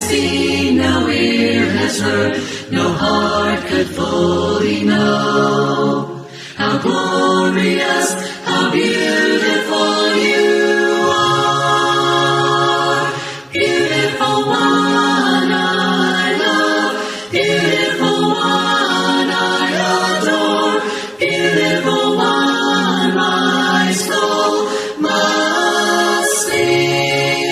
seen, no ear has heard, no heart could fully know. How glorious, how beautiful you are. Beautiful one I love, beautiful one I adore, beautiful one my soul must sing.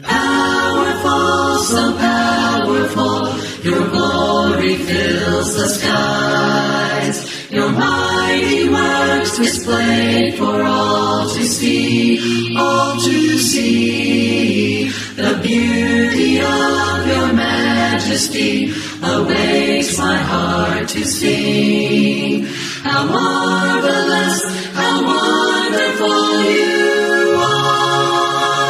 Powerful, so powerful, your glory fills the skies. Your mighty works displayed for all to see, all to see. The beauty of your majesty awakes my heart to sing. How marvelous, how wonderful you are.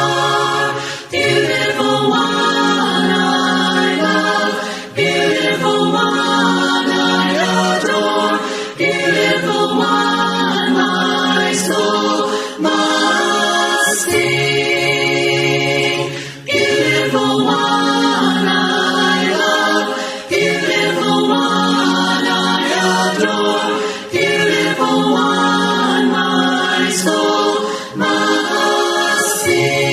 Beautiful one I love, beautiful one I adore, beautiful one my soul must sing. Beautiful one I love, beautiful one I adore, beautiful one my soul must sing.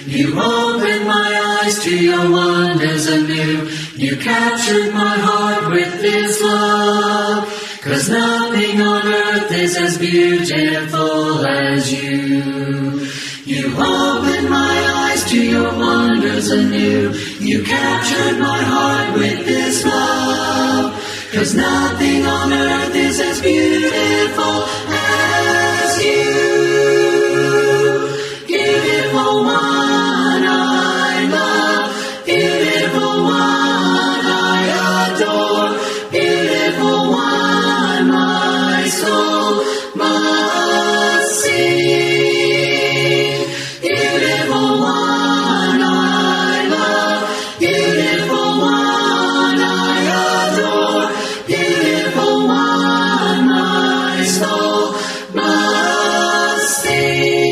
You opened my eyes to your wonders anew. You captured my heart with this love, 'cause nothing on earth is as beautiful as you. You opened my eyes to your wonders anew. You captured my heart with this love, 'cause nothing on earth is as beautiful as you. Beautiful one I love, beautiful one I adore, beautiful one my soul must sing. Beautiful one I love, beautiful one I adore, beautiful one my soul must sing.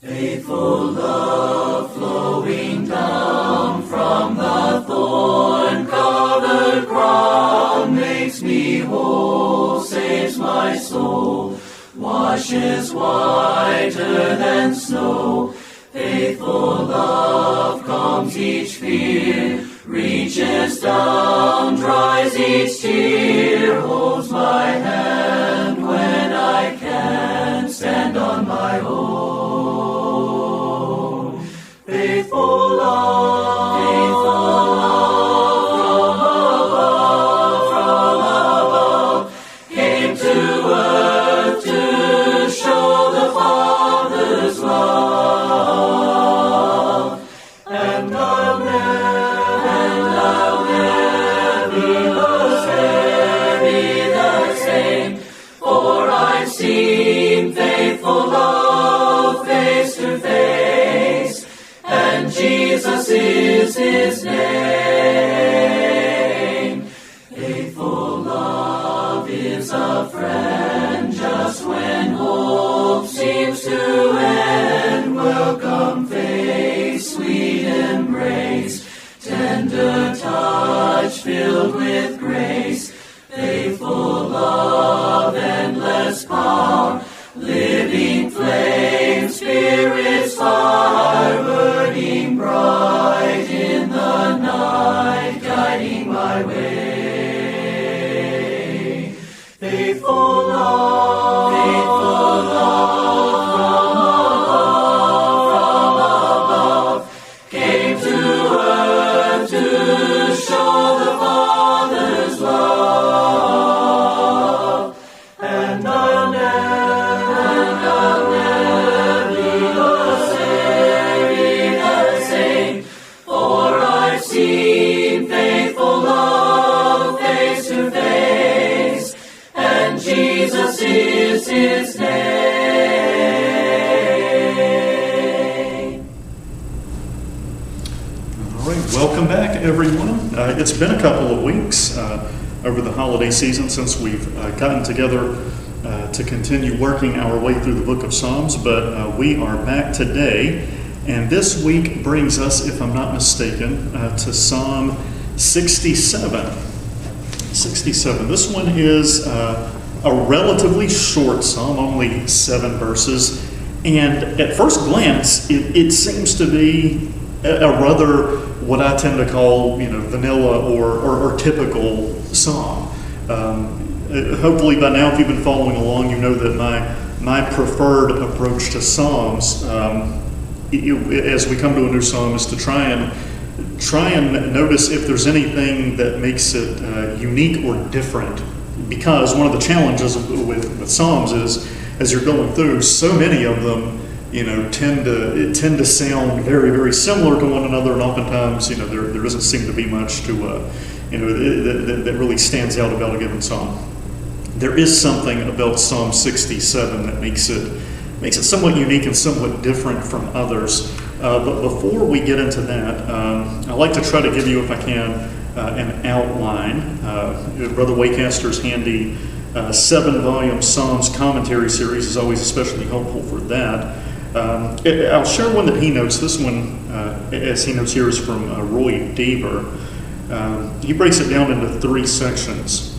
Faithful love flowing down from the thorn-covered crown makes me whole, saves my soul, washes whiter than snow. Faithful love calms each fear, reaches down, dries each tear, holds my hand when I can't stand on my own. Faithful love from above, came to earth to show the Father's love. And I'll never be the same, for I've seen faithful love face to face, and Jesus is his name. Faithful love is a friend just when hope seems to end. Welcome face, sweet embrace, tender touch filled with grace. Faithful love, endless power, living flame, Spirit's fire, burning bright in the night, guiding my way. Faithful love from above, came to earth to show the Father's love. And I'll never be the same, for I've seen faithful love face to face, and Jesus is his name. All right, welcome back, everyone. It's been a couple of weeks. over the holiday season since we've gotten together to continue working our way through the book of Psalms, but we are back today, and this week brings us, if I'm not mistaken, to Psalm 67. 67. This one is a relatively short psalm, only 7 verses, and at first glance, it seems to be a rather, what I tend to call, vanilla or typical psalm. Hopefully by now, if you've been following along, you know that my preferred approach to psalms, as we come to a new psalm, is to try and notice if there's anything that makes it unique or different. Because one of the challenges with psalms is, as you're going through, so many of them, tend to sound very, very similar to one another, and oftentimes, there doesn't seem to be much to, that really stands out about a given psalm. There is something about Psalm 67 that makes it somewhat unique and somewhat different from others. But before we get into that, I'd like to try to give you, if I can, an outline. Brother Waycaster's handy 7-volume Psalms commentary series is always especially helpful for that. I'll share one that he notes. This one, as he notes here, is from Roy Deaver. He breaks it down into 3 sections.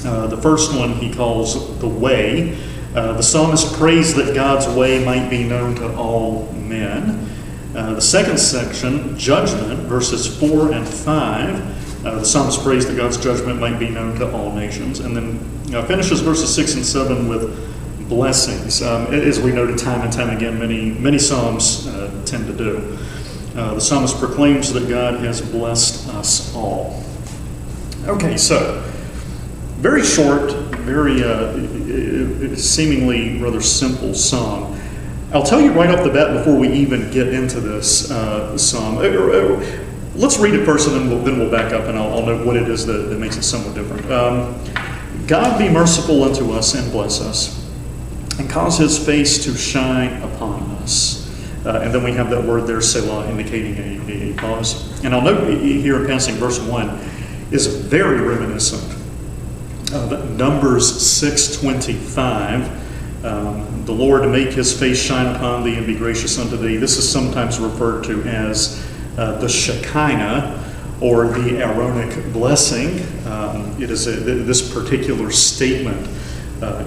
The first one he calls the way. The psalmist prays that God's way might be known to all men. The second section, judgment, verses 4 and 5. The psalmist prays that God's judgment might be known to all nations. And then finishes verses 6 and 7 with blessings. As we noted time and time again, many psalms tend to do. The psalmist proclaims that God has blessed us all. Okay, so very short, very seemingly rather simple psalm. I'll tell you right off the bat before we even get into this psalm. Let's read it first, and then we'll back up, and I'll note what it is that makes it somewhat different. God be merciful unto us and bless us, and cause his face to shine upon us. And then we have that word there, Selah, indicating a pause. And I'll note here in passing, verse 1 is very reminiscent of Numbers 6:25. The Lord make his face shine upon thee and be gracious unto thee. This is sometimes referred to as the Shekinah, or the Aaronic blessing. It is this particular statement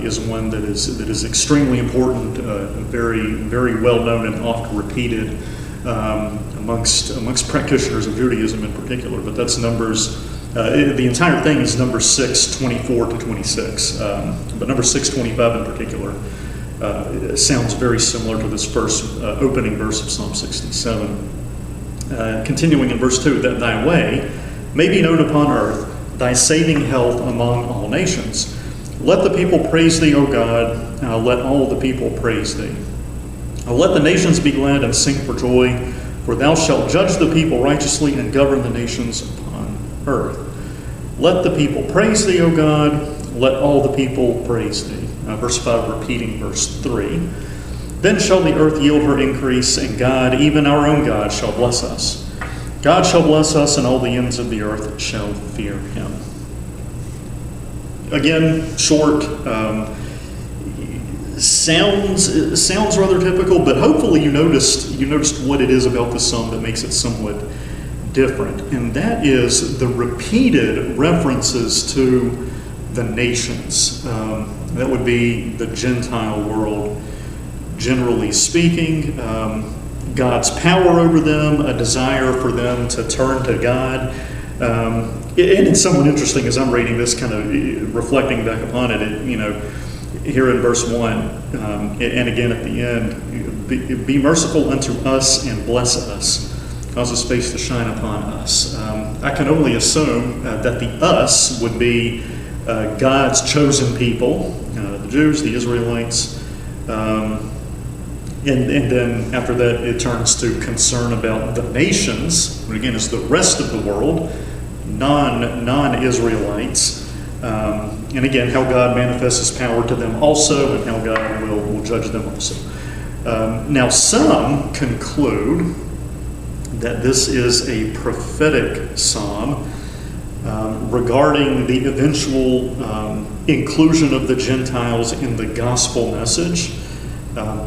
is one that is extremely important, very, very well known and oft repeated amongst practitioners of Judaism in particular. But that's Numbers. The entire thing is Numbers 6:24 to 26. But Numbers 6:25 in particular sounds very similar to this first opening verse of Psalm 67. Continuing in verse 2, that thy way may be known upon earth, thy saving health among all nations. Let the people praise thee, O God. Let all the people praise thee. Let the nations be glad and sing for joy, for thou shalt judge the people righteously and govern the nations upon earth. Let the people praise thee, O God. Let all the people praise thee. Verse 5 repeating verse 3. Then shall the earth yield her increase, and God, even our own God, shall bless us. God shall bless us, and all the ends of the earth shall fear him. Again, short, sounds rather typical, but hopefully you noticed what it is about this psalm that makes it somewhat different, and that is the repeated references to the nations. That would be the Gentile world, generally speaking. God's power over them, a desire for them to turn to God. And it's somewhat interesting as I'm reading this, kind of reflecting back upon it, here in verse 1, and again at the end, be merciful unto us and bless us, cause his face to shine upon us. I can only assume that the us would be God's chosen people, the Jews, the Israelites, and then after that it turns to concern about the nations, which again is the rest of the world, non-Israelites, and again how God manifests his power to them also, and how God will judge them also. Now some conclude that this is a prophetic psalm, regarding the eventual inclusion of the Gentiles in the gospel message.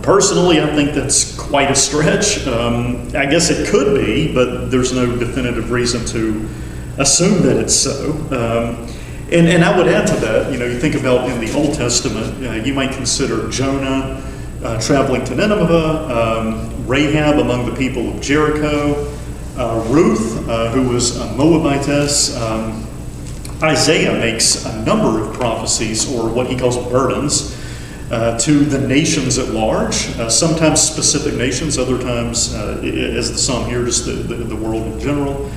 Personally, I think that's quite a stretch. I guess it could be, but there's no definitive reason to assume that it's so. And I would add to that, you think about in the Old Testament, you might consider Jonah traveling to Nineveh, Rahab among the people of Jericho, Ruth, who was a Moabitess. Isaiah makes a number of prophecies, or what he calls burdens, to the nations at large, sometimes specific nations, other times, as the psalm here, just the world in general.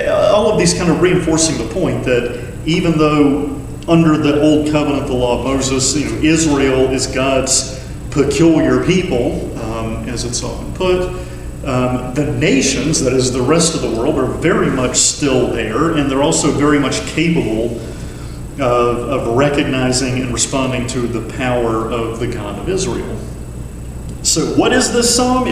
All of these kind of reinforcing the point that even though under the Old Covenant, the law of Moses, Israel is God's peculiar people, as it's often put, the nations, that is the rest of the world, are very much still there, and they're also very much capable of recognizing and responding to the power of the God of Israel. So, what is this psalm?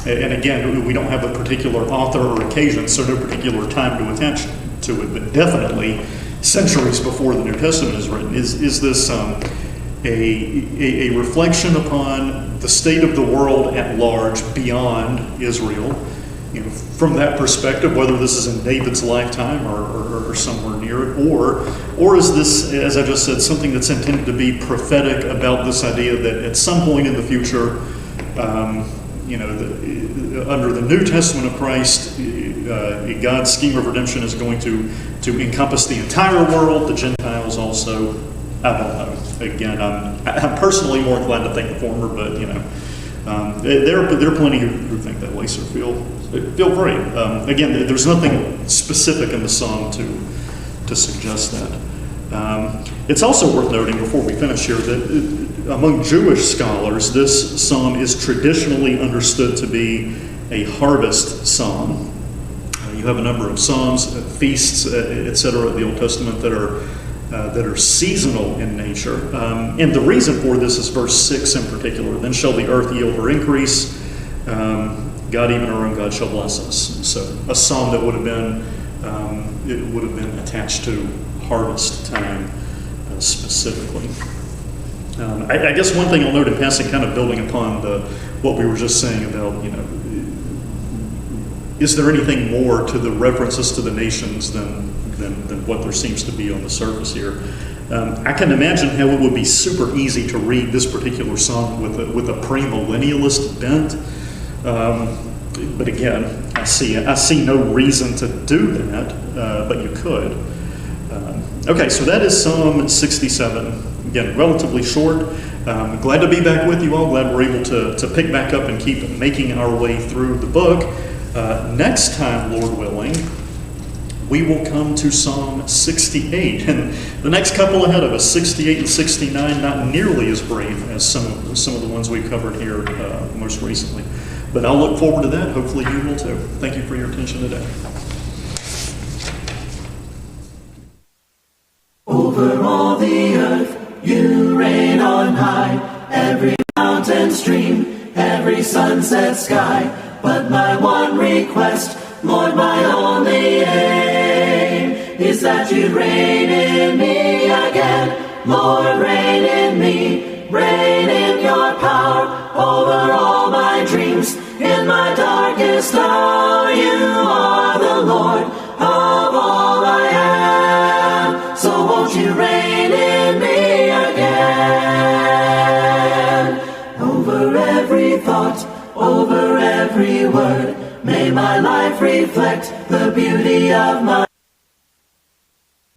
And again, we don't have a particular author or occasion, so no particular time to attach to it, but definitely centuries before the New Testament is written. Is this a reflection upon the state of the world at large beyond Israel? From that perspective, whether this is in David's lifetime or somewhere near it, or is this, as I just said, something that's intended to be prophetic about this idea that at some point in the future, under the New Testament of Christ, God's scheme of redemption is going to encompass the entire world, the Gentiles also. I don't know. Again, I'm personally more inclined to think the former, but there are plenty who think that way. So feel free. Again, there's nothing specific in the psalm to suggest that. It's also worth noting before we finish here that among Jewish scholars, this psalm is traditionally understood to be a harvest psalm. You have a number of psalms, feasts, etc. of the Old Testament that are seasonal in nature. And the reason for this is verse 6 in particular. Then shall the earth yield her increase. God, even our own God, shall bless us. So a psalm that would have been attached to harvest time specifically. I guess one thing I'll note in passing, kind of building upon what we were just saying about, is there anything more to the references to the nations than what there seems to be on the surface here? I can imagine how it would be super easy to read this particular psalm with a premillennialist bent. But again, I see no reason to do that, but you could. Okay, so that is Psalm 67. Again, relatively short. Glad to be back with you all. Glad we're able to pick back up and keep making our way through the book. Next time, Lord willing, we will come to Psalm 68. And the next couple ahead of us, 68 and 69, not nearly as brave as some of the ones we've covered here most recently. But I'll look forward to that. Hopefully you will too. Thank you for your attention today. Over all the earth, you reign on high. Every mountain stream, every sunset sky. But my one request, Lord, my only aim, is that you reign in me again. Lord, reign in me, reign in your power over all my dreams. In my darkest hour, you are the Lord of all I am. So won't you reign in me again? Over every thought, over every word, may my life reflect the beauty of my